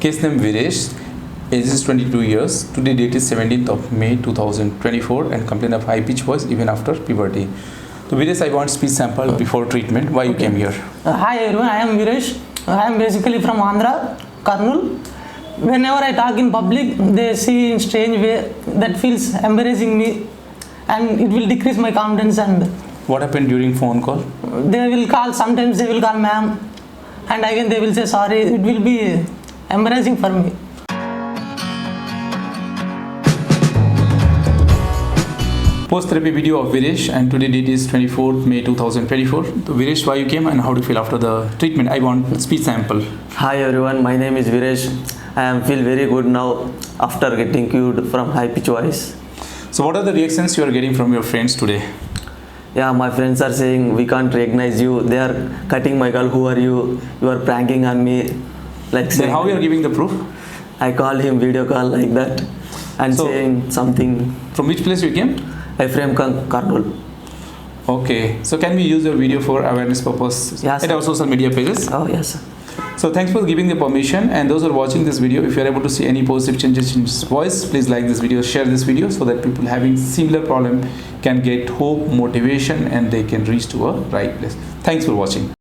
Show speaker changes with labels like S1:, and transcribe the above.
S1: Case name Viresh, age is 22 years. Today date is 17th of May 2024 and complaint of high pitch voice even after puberty. So Viresh, I want speech sample before treatment. Why you came here?
S2: Hi everyone, I am Viresh. I am basically from Andhra, Kurnool. Whenever I talk in public, they see in strange way that feels embarrassing me and it will decrease my confidence. And
S1: what happened during phone call?
S2: They will call, sometimes they will call ma'am and again they will say sorry. It will be embarrassing for me.
S1: Post-therapy video of Viresh, and today date is 24th May 2024. So Viresh, why you came and how do you feel after the treatment? I want speech sample.
S3: Hi everyone, my name is Viresh. I feel very good now after getting cured from high pitch voice.
S1: So what are the reactions you are getting from your friends today?
S3: Yeah, my friends are saying we can't recognize you. They are cutting my girl. Who are you? You are pranking on me. Like
S1: then how you are giving the proof?
S3: I called him video call like that and saying something.
S1: From which place you came?
S3: I from Kurnool.
S1: Okay, so can we use your video for awareness purpose
S3: Yes,
S1: at our social media pages?
S3: Oh yes, sir.
S1: So thanks for giving the permission, and those who are watching this video, if you are able to see any positive changes in his voice, please like this video, share this video so that people having similar problem can get hope, motivation, and they can reach to a right place. Thanks for watching.